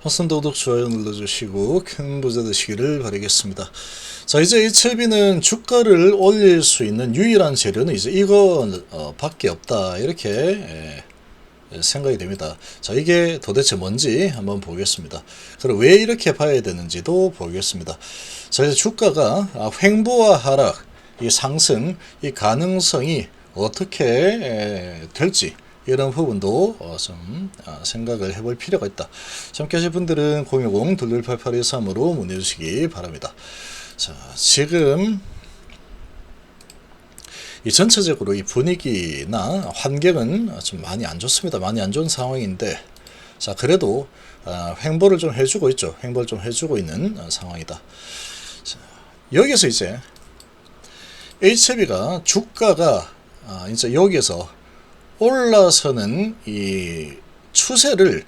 항상 구독, 좋아요 눌러주시고 큰 부자 되시기를 바라겠습니다. 자, 이제 HLB는 주가를 올릴 수 있는 유일한 재료는 이제 이거 밖에 없다, 이렇게 생각이 됩니다. 자, 이게 도대체 뭔지 한번 보겠습니다. 그리고 왜 이렇게 봐야 되는지도 보겠습니다. 자, 이제 주가가 횡보와 하락, 이 상승, 이 가능성이 어떻게 될지, 이런 부분도 좀 생각을 해볼 필요가 있다. 함께 하실 분들은 010-2288-23으로 문의 주시기 바랍니다. 자, 지금 이 전체적으로 이 분위기나 환경은 좀 많이 안 좋습니다. 많이 안 좋은 상황인데, 자, 그래도 횡보를 좀 해주고 있죠. 횡보를 좀 해주고 있는 상황이다. 자, 여기서 이제 HLB가 주가가 이제 여기에서 올라서는 이 추세를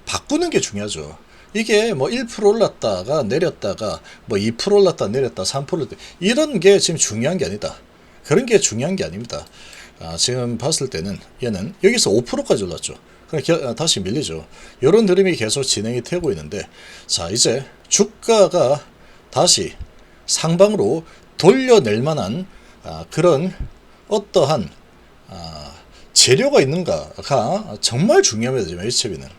바꾸는 게 중요하죠. 이게 뭐 1% 올랐다가 내렸다가 뭐 2% 올랐다 내렸다 3% 올랐다, 이런 게 지금 중요한 게 아니다. 그런 게 중요한 게 아닙니다. 지금 봤을 때는 얘는 여기서 5%까지 올랐죠. 그럼 다시 밀리죠. 이런 흐름이 계속 진행이 되고 있는데, 자, 이제 주가가 다시 상방으로 돌려낼 만한 그런 어떠한 재료가 있는가가 정말 중요합니다. 지금 HLB는.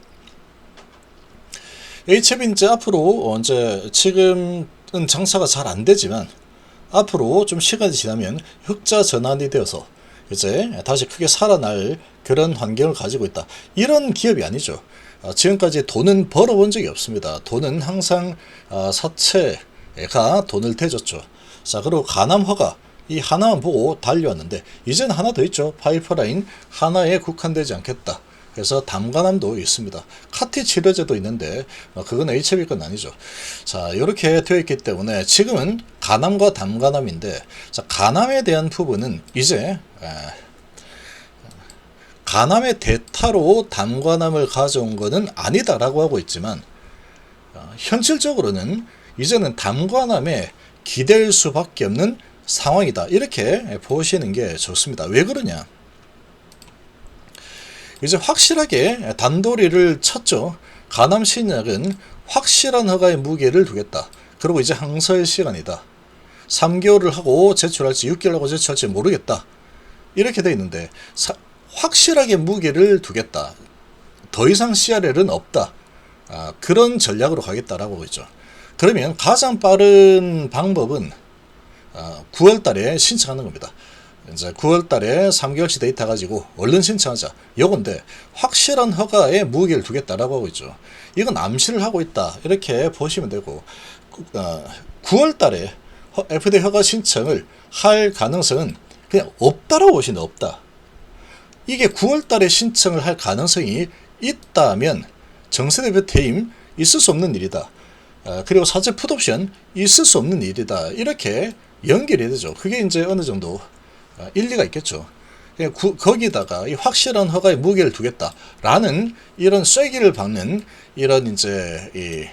HLB는 이제 앞으로 이제 지금은 장사가 잘 안 되지만 앞으로 좀 시간이 지나면 흑자 전환이 되어서 이제 다시 크게 살아날 그런 환경을 가지고 있다. 이런 기업이 아니죠. 지금까지 돈은 벌어본 적이 없습니다. 돈은 항상 사채가 돈을 대줬죠. 자, 그리고 가남화가 이 하나만 보고 달려왔는데, 이제는 하나 더 있죠. 파이프라인 하나에 국한되지 않겠다. 그래서 담가남도 있습니다. 카티 치료제도 있는데 그건 HLB 건 아니죠. 자, 이렇게 되어 있기 때문에 지금은 가남과 담가남인데, 자, 가남에 대한 부분은 이제 가남의 대타로 담가남을 가져온 것은 아니다라고 하고 있지만, 현실적으로는 이제는 담가남에 기댈 수밖에 없는 상황이다, 이렇게 보시는 게 좋습니다. 왜 그러냐, 이제 확실하게 단도리를 쳤죠. 가남 신약은 확실한 허가의 무게를 두겠다. 그리고 이제 항서의 시간이다. 3개월을 하고 제출할지 6개월 하고 제출할지 모르겠다, 이렇게 돼 있는데, 확실하게 무게를 두겠다. 더 이상 CRL은 없다. 그런 전략으로 가겠다라고 하고 있죠. 그러면 가장 빠른 방법은 9월 달에 신청하는 겁니다. 이제 9월 달에 3개월치 데이터 가지고 얼른 신청하자, 요건데 확실한 허가에 무게를 두겠다라고 하고 있죠. 이건 암시를 하고 있다, 이렇게 보시면 되고, 9월 달에 FDA 허가 신청을 할 가능성은 그냥 없다라고 보시면 없다. 이게 9월 달에 신청을 할 가능성이 있다면 정세대표 퇴임 있을 수 없는 일이다. 그리고 사제 풋옵션 있을 수 없는 일이다. 이렇게 연결이 되죠. 그게 이제 어느 정도 일리가 있겠죠. 거기다가 이 확실한 허가에 무게를 두겠다라는 이런 쐐기를 박는 이런 이제 이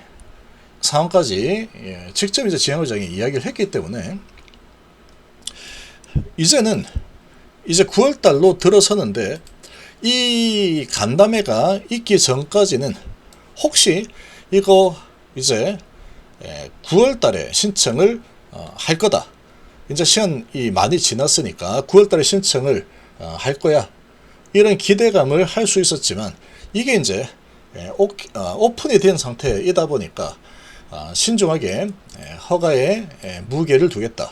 상황까지 직접 이제 지향의장이 이야기를 했기 때문에, 이제는 이제 9월 달로 들어서는데, 이 간담회가 있기 전까지는 혹시 이거 이제 9월 달에 신청을 할 거다. 이제 시간이 많이 지났으니까 9월 달에 신청을 할 거야, 이런 기대감을 할 수 있었지만, 이게 이제 오픈이 된 상태이다 보니까 신중하게 허가에 무게를 두겠다,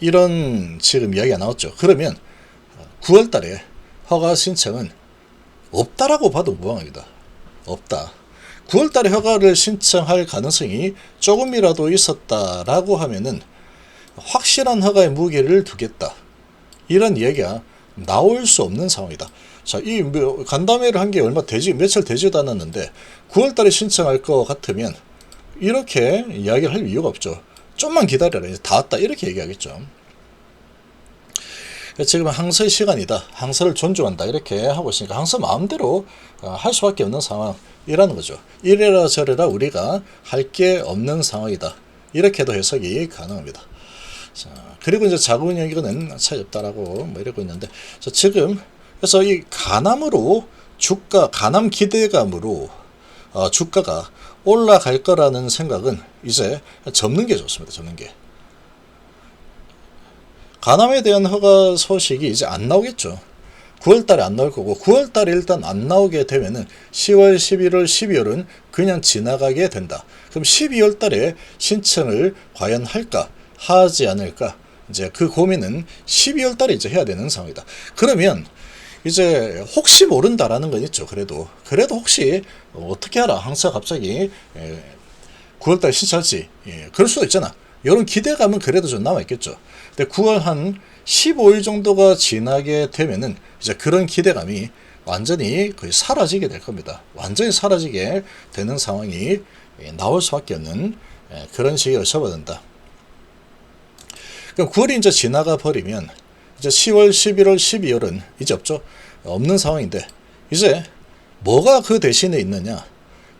이런 지금 이야기가 나왔죠. 그러면 9월 달에 허가 신청은 없다라고 봐도 무방합니다. 없다. 9월 달에 허가를 신청할 가능성이 조금이라도 있었다라고 하면은 확실한 허가의 무게를 두겠다, 이런 이야기가 나올 수 없는 상황이다. 자, 이 간담회를 한 게 며칠 되지도 않았는데 9월 달에 신청할 것 같으면 이렇게 이야기를 할 이유가 없죠. 좀만 기다려라, 이제 다 왔다, 이렇게 얘기하겠죠. 지금 항서의 시간이다, 항서를 존중한다, 이렇게 하고 있으니까 항서 마음대로 할 수밖에 없는 상황이라는 거죠. 이래라 저래라 우리가 할 게 없는 상황이다, 이렇게도 해석이 가능합니다. 자, 그리고 이제 자구운영이거는 차이 없다라고 뭐 이러고 있는데, 자, 지금 그래서 이 가남으로 주가 가남 기대감으로 주가가 올라갈 거라는 생각은 이제 접는 게 좋습니다. 접는 게. 가남에 대한 허가 소식이 이제 안 나오겠죠. 9월달에 안 나올 거고 9월달에 일단 안 나오게 되면은 10월, 11월, 12월은 그냥 지나가게 된다. 그럼 12월달에 신청을 과연 할까 하지 않을까 이제 그 고민은 12월달에 이제 해야 되는 상황이다. 그러면 이제 혹시 모른다라는 건 있죠. 그래도 혹시 어떻게 알아? 항상 갑자기 9월달에 신청할지 그럴 수도 있잖아. 이런 기대감은 그래도 좀 남아있겠죠. 근데 9월 한 15일 정도가 지나게 되면은 이제 그런 기대감이 완전히 거의 사라지게 될 겁니다. 완전히 사라지게 되는 상황이 나올 수밖에 없는 그런 시기를 접어든다. 그럼 9월이 이제 지나가 버리면 이제 10월, 11월, 12월은 이제 없죠. 없는 상황인데 이제 뭐가 그 대신에 있느냐?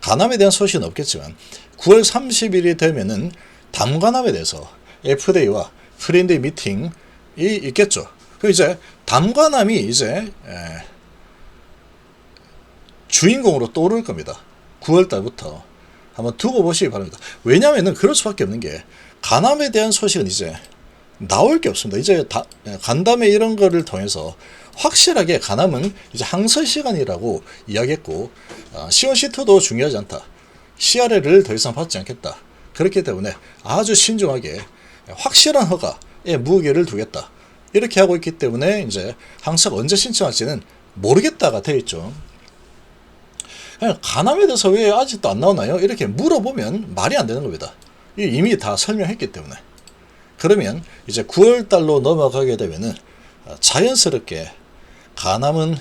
가남에 대한 소식은 없겠지만 9월 30일이 되면은 담가남에 대해서 FDA와 프렌드 미팅이 있겠죠. 그 이제 담가남이 이제 주인공으로 떠오를 겁니다. 9월 달부터 한번 두고 보시기 바랍니다. 왜냐하면은 그럴 수밖에 없는 게 가남에 대한 소식은 이제 나올 게 없습니다. 이제 간담회 이런 거를 통해서 확실하게 가남은 이제 항설 시간이라고 이야기했고 C1, C2도 중요하지 않다. CRL을 더 이상 받지 않겠다. 그렇기 때문에 아주 신중하게 확실한 허가에 무게를 두겠다. 이렇게 하고 있기 때문에 이제 항상 언제 신청할지는 모르겠다가 되어 있죠. 가남에 대해서 왜 아직도 안 나오나요? 이렇게 물어보면 말이 안 되는 겁니다. 이미 다 설명했기 때문에. 그러면 이제 9월 달로 넘어가게 되면은 자연스럽게 가남은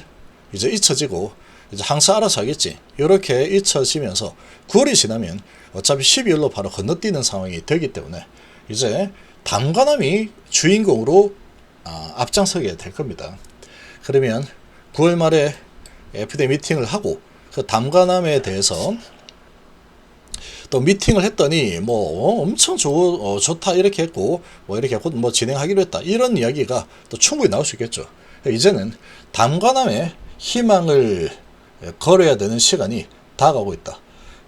이제 잊혀지고 이제 항상 알아서 하겠지. 이렇게 잊혀지면서 9월이 지나면 어차피 12월로 바로 건너뛰는 상황이 되기 때문에 이제 담가남이 주인공으로 앞장서게 될 겁니다. 그러면 9월 말에 FDA 미팅을 하고 그 담가남에 대해서 또 미팅을 했더니 뭐 엄청 좋다 이렇게 했고 뭐 이렇게 했고 뭐 진행하기로 했다 이런 이야기가 또 충분히 나올 수 있겠죠. 이제는 담가남에 희망을 걸어야 되는 시간이 다가오고 있다.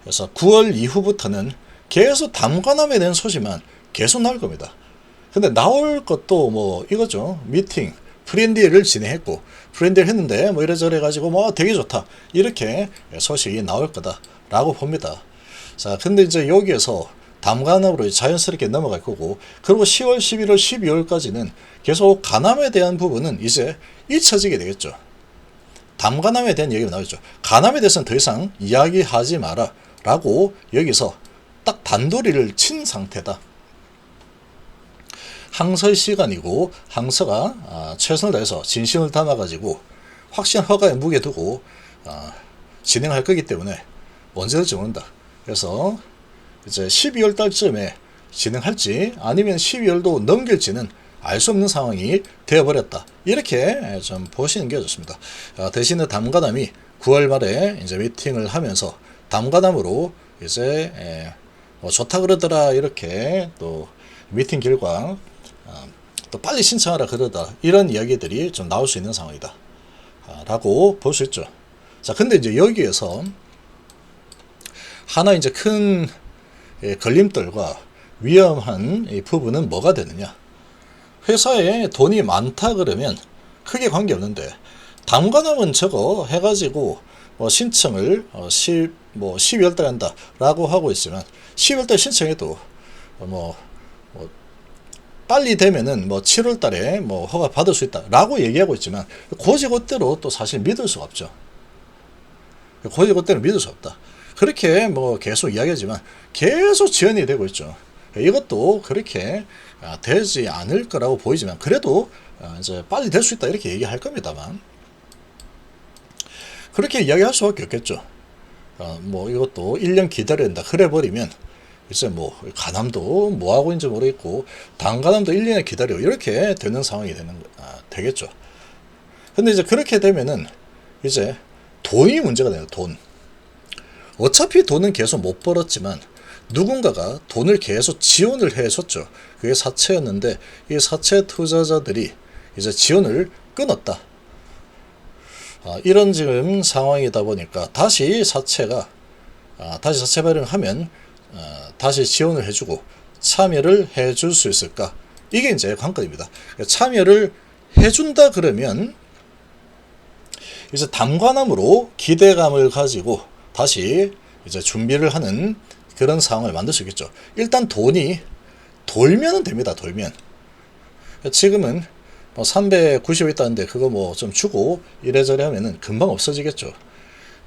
그래서 9월 이후부터는 계속 담가남에 대한 소식만 계속 나올 겁니다. 근데 나올 것도 뭐 이거죠. 미팅 프렌디를 진행했고 프렌디를 했는데 뭐 이래저래 가지고 뭐 되게 좋다 이렇게 소식이 나올 거다라고 봅니다. 자, 근데 이제 여기에서 담가남으로 자연스럽게 넘어갈 거고, 그리고 10월, 11월, 12월까지는 계속 가남에 대한 부분은 이제 잊혀지게 되겠죠. 담가남에 대한 얘기가 나오죠. 가남에 대해서는 더 이상 이야기하지 마라 라고 여기서 딱 단도리를 친 상태다. 항서의 시간이고 항서가 최선을 다해서 진심을 담아가지고 확실한 허가에 무게 두고 진행할 거기 때문에 언제든지 모른다. 그래서 이제 12월 달쯤에 진행할지 아니면 12월도 넘길지는 알 수 없는 상황이 되어버렸다. 이렇게 좀 보시는 게 좋습니다. 대신에 담가남이 9월 말에 이제 미팅을 하면서 담가남으로 이제 뭐 좋다 그러더라 이렇게 또 미팅 결과 또 빨리 신청하라 그러다 이런 이야기들이 좀 나올 수 있는 상황이다. 라고 볼 수 있죠. 자, 근데 이제 여기에서 하나 이제 큰 걸림돌과 위험한 부분은 뭐가 되느냐. 회사에 돈이 많다 그러면 크게 관계없는데 담가남은 저거 해가지고 신청을 12월 달에 한다 라고 하고 있지만 12월 달에 신청해도 빨리 되면은 7월 달에 허가 받을 수 있다 라고 얘기하고 있지만 고지고대로 또 사실 믿을 수가 없죠. 고지고대로 믿을 수 없다. 그렇게 계속 이야기하지만 계속 지연이 되고 있죠. 이것도 그렇게 되지 않을 거라고 보이지만 그래도 이제 빨리 될 수 있다 이렇게 얘기할 겁니다만 그렇게 이야기할 수밖에 없겠죠. 이것도 1년 기다려야 된다 그래 버리면 이제 가남도 뭐하고 있는지 모르겠고 담가남도 1년에 기다려 이렇게 되는 상황이 되겠죠. 근데 이제 그렇게 되면은 이제 돈이 문제가 돼요. 돈. 어차피 돈은 계속 못 벌었지만 누군가가 돈을 계속 지원을 해줬죠. 그게 사채였는데 이 사채 투자자들이 이제 지원을 끊었다. 이런 지금 상황이다 보니까 다시 사채가 다시 사채 발행을 하면 다시 지원을 해주고 참여를 해줄 수 있을까? 이게 이제 관건입니다. 참여를 해준다 그러면 이제 담관함으로 기대감을 가지고 다시 이제 준비를 하는 그런 상황을 만들 수 있겠죠. 일단 돈이 돌면은 됩니다. 돌면. 지금은 390 있다는데 그거 뭐 좀 주고 이래저래 하면은 금방 없어지겠죠.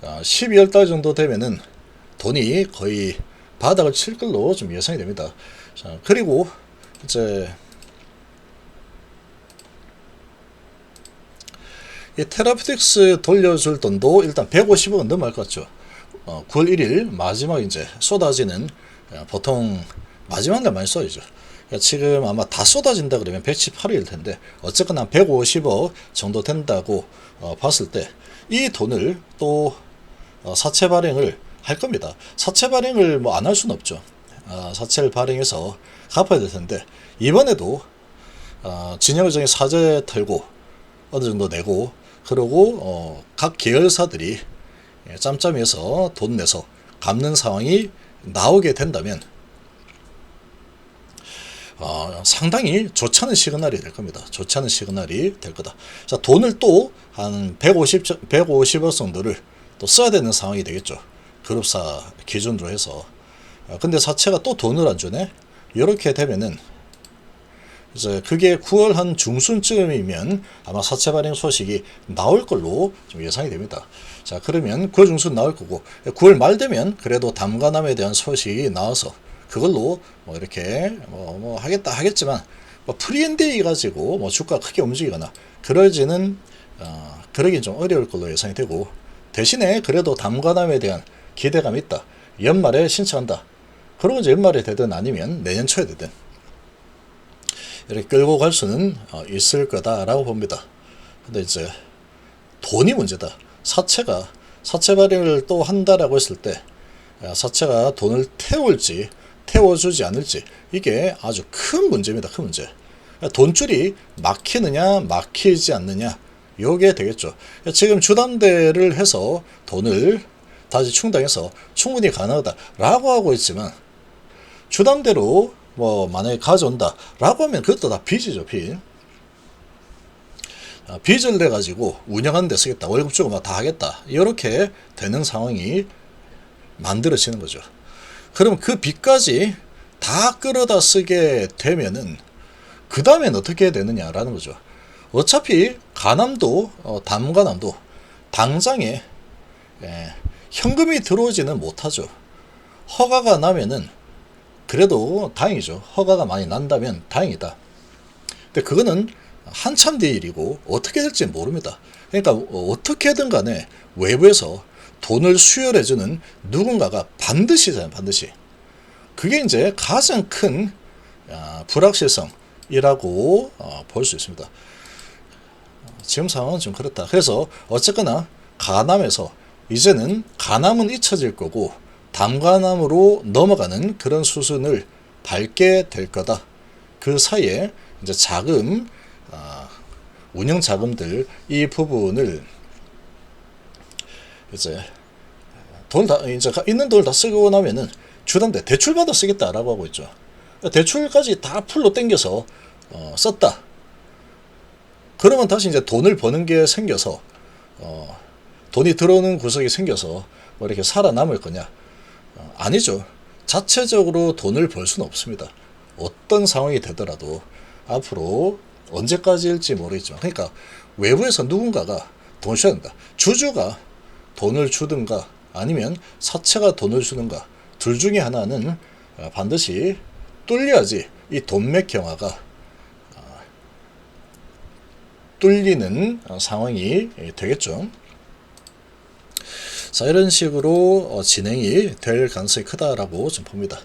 12월 달 정도 되면은 돈이 거의 바닥을 칠 걸로 좀 예상이 됩니다. 자, 그리고 이제 이 테라피틱스 돌려줄 돈도 일단 150억은 넘어갈 것 같죠. 9월 1일 마지막 이제 쏟아지는 보통 마지막 날 많이 쏟아지죠. 그러니까 지금 아마 다 쏟아진다 그러면 118억일 텐데 어쨌거나 150억 정도 된다고 봤을 때 이 돈을 또 사채 발행을 할 겁니다. 사채 발행을 뭐 안 할 수는 없죠. 사채를 발행해서 갚아야 될 텐데 이번에도 진영정이 사죄 털고 어느 정도 내고 그러고 각 계열사들이 짬짬이해서 돈 내서 갚는 상황이 나오게 된다면 상당히 좋지 않은 시그널이 될 겁니다. 좋지 않은 시그널이 될 거다. 자, 돈을 또 한 150억 정도를 또 써야 되는 상황이 되겠죠. 그룹사 기준으로 해서. 근데 사채가 또 돈을 안 주네? 이렇게 되면은 이제 그게 9월 한 중순쯤이면 아마 사채 발행 소식이 나올 걸로 좀 예상이 됩니다. 자, 그러면 9월 중순 나올 거고 9월 말 되면 그래도 담가남에 대한 소식이 나와서 그걸로 뭐 이렇게 뭐 하겠지만 뭐 프리엔데이 가지고 뭐 주가 크게 움직이거나 그러긴 좀 어려울 걸로 예상이 되고 대신에 그래도 담가남에 대한 기대감이 있다. 연말에 신청한다. 그러고 이제 연말에 되든 아니면 내년 초에 되든 이렇게 끌고 갈 수는 있을 거다라고 봅니다. 근데 이제 돈이 문제다. 사채 발행을 또 한다라고 했을 때 사채가 돈을 태워주지 않을지 이게 아주 큰 문제입니다. 큰 문제. 돈줄이 막히느냐 막히지 않느냐 요게 되겠죠. 지금 주담대를 해서 돈을 다시 충당해서 충분히 가능하다라고 하고 있지만 주담대로 뭐 만약에 가져온다 라고 하면 그것도 다 빚이죠. 빚을 내 가지고 운영하는 데 쓰겠다, 월급 주고 막 다 하겠다, 이렇게 되는 상황이 만들어지는 거죠. 그럼 그 빚까지 다 끌어다 쓰게 되면은 그 다음엔 어떻게 되느냐라는 거죠. 어차피 가남도 담가남도 당장에 현금이 들어오지는 못하죠. 허가가 나면은 그래도 다행이죠. 허가가 많이 난다면 다행이다. 근데 그거는 한참 뒤의 일이고 어떻게 될지 모릅니다. 그러니까 어떻게든 간에 외부에서 돈을 수혈해주는 누군가가 반드시잖아요. 반드시. 그게 이제 가장 큰 불확실성이라고 볼 수 있습니다. 지금 상황은 좀 그렇다. 그래서 어쨌거나 가남에서 이제는 가남은 잊혀질 거고 담가남으로 넘어가는 그런 수순을 밟게 될 거다. 그 사이에 이제 자금, 운영 자금들 이 부분을 이제 이제 있는 돈을 다 쓰고 나면은 주담대 대출 받아 쓰겠다라고 하고 있죠. 대출까지 다 풀로 땡겨서 썼다. 그러면 다시 이제 돈을 버는 게 생겨서 돈이 들어오는 구석이 생겨서 뭐 이렇게 살아남을 거냐? 아니죠. 자체적으로 돈을 벌 수는 없습니다. 어떤 상황이 되더라도 앞으로 언제까지일지 모르겠지만, 그러니까 외부에서 누군가가 돈을 줘야 된다. 주주가 돈을 주든가 아니면 사채가 돈을 주든가 둘 중에 하나는 반드시 뚫려야지 이 돈맥 경화가 뚫리는 상황이 되겠죠. 자, 이런 식으로 진행이 될 가능성이 크다라고 좀 봅니다.